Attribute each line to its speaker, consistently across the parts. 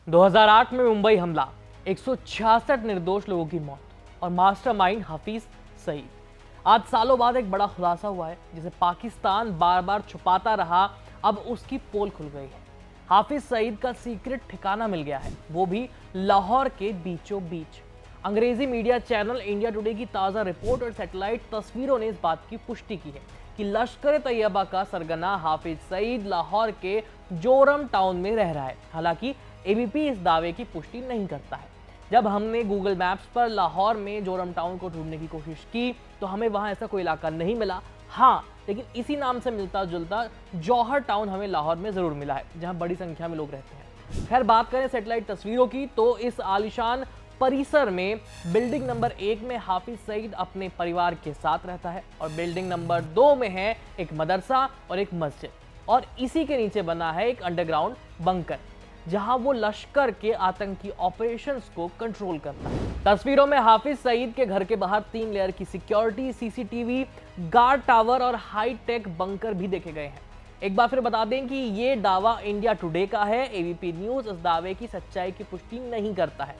Speaker 1: 2008 में मुंबई हमला, 166 निर्दोष लोगों की मौत और मास्टरमाइंड हाफिज सईद। आज सालों बाद एक बड़ा खुलासा हुआ है जिसे पाकिस्तान बार बार छुपाता रहा। अब उसकी पोल खुल गई है। हाफिज सईद का सीक्रेट ठिकाना मिल गया है, वो भी लाहौर के बीचों बीच। अंग्रेजी मीडिया चैनल इंडिया टुडे की ताजा रिपोर्ट और सैटेलाइट तस्वीरों ने इस बात की पुष्टि की है कि लश्कर तैयबा का सरगना हाफिज सईद लाहौर के जोरम टाउन में रह रहा है। हालांकि एबीपी इस दावे की पुष्टि नहीं करता है। जब हमने गूगल मैप्स पर लाहौर में जोरम टाउन को ढूंढने की कोशिश की तो हमें वहां ऐसा कोई इलाका नहीं मिला। हाँ, लेकिन इसी नाम से मिलता जुलता जौहर टाउन हमें लाहौर में जरूर मिला है, जहां बड़ी संख्या में लोग रहते हैं। खैर, बात करें सैटेलाइट तस्वीरों की तो इस आलीशान परिसर में बिल्डिंग नंबर 1 में हाफिज सईद अपने परिवार के साथ रहता है और बिल्डिंग नंबर 2 में है एक मदरसा और एक मस्जिद, और इसी के नीचे बना है एक अंडरग्राउंड बंकर जहां वो लश्कर के आतंकी ऑपरेशंस को कंट्रोल करता है। तस्वीरों में हाफिज सईद के घर के बाहर 3 लेयर की सिक्योरिटी, सीसीटीवी, गार्ड टावर और हाई टेक बंकर भी देखे गए हैं। एक बार फिर बता दें कि ये दावा इंडिया टुडे का है। एबीपी न्यूज इस दावे की सच्चाई की पुष्टि नहीं करता है।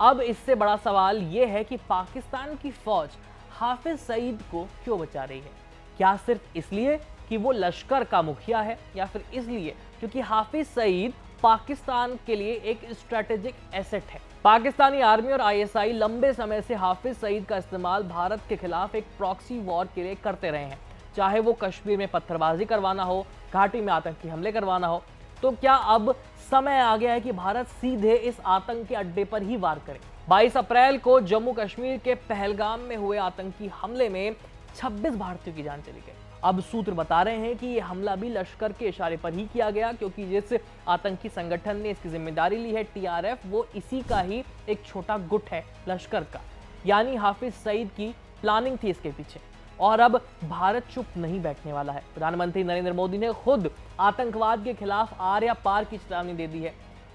Speaker 1: अब इससे बड़ा सवाल यह है कि पाकिस्तान की फौज हाफिज सईद को क्यों बचा रही है? क्या सिर्फ इसलिए कि वो लश्कर का मुखिया है, या फिर इसलिए क्योंकि हाफिज सईद पाकिस्तान के लिए एक स्ट्रेटेजिक एसेट है? पाकिस्तानी आर्मी और आईएसआई लंबे समय से हाफिज सईद का इस्तेमाल भारत के खिलाफ एक प्रॉक्सी वॉर के लिए करते रहे हैं, चाहे वो कश्मीर में पत्थरबाजी करवाना हो, घाटी में आतंकी हमले करवाना हो। तो क्या अब समय आ गया है कि भारत सीधे इस आतंकी अड्डे पर ही वार करे? 22 अप्रैल को जम्मू कश्मीर के पहलगाम में हुए आतंकी हमले में 26 भारतीयों की जान चली गई। अब सूत्र बता रहे हैं कि यह हमला भी लश्कर के इशारे पर ही किया गया, क्योंकि जिस आतंकी संगठन ने इसकी जिम्मेदारी ली है, टीआरएफ, वो इसी का ही एक छोटा गुट है लश्कर का। यानी हाफिज सईद की प्लानिंग थी इसके पीछे। और अब भारत चुप नहीं बैठने वाला है। प्रधानमंत्री नरेंद्र मोदी ने खुद आतंकवाद के खिलाफ आर्या पार की चेतावनी दे दी है।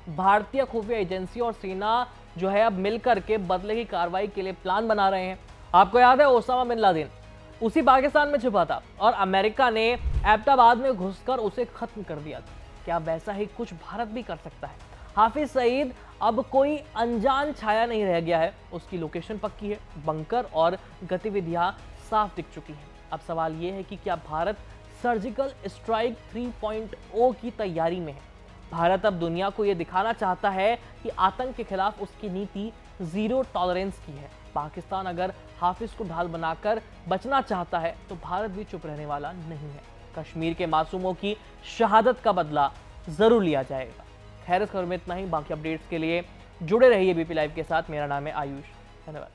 Speaker 1: भारतीय खुफिया एजेंसी और सेना जो है अब मिलकर के बदले की कार्रवाई के लिए प्लान बना रहे हैं। आपको याद है ओसामा बिन लादेन उसी पाकिस्तान में छुपा था और अमेरिका ने एबटाबाद में घुसकर उसे खत्म कर दिया था। क्या वैसा ही कुछ भारत भी कर सकता है? हाफिज सईद अब कोई अनजान छाया नहीं रह गया है। उसकी लोकेशन पक्की है, बंकर और गतिविधियां साफ दिख चुकी हैं। अब सवाल यह है कि क्या भारत सर्जिकल स्ट्राइक 3.0 की तैयारी में है? भारत अब दुनिया को यह दिखाना चाहता है कि आतंक के खिलाफ उसकी नीति जीरो टॉलरेंस की है। पाकिस्तान अगर हाफिज को ढाल बनाकर बचना चाहता है तो भारत भी चुप रहने वाला नहीं है। कश्मीर के मासूमों की शहादत का बदला जरूर लिया जाएगा। खैर, इस खबर में इतना ही। बाकी अपडेट्स के लिए जुड़े रहिए बीपी लाइव के साथ। मेरा नाम है आयुष। धन्यवाद।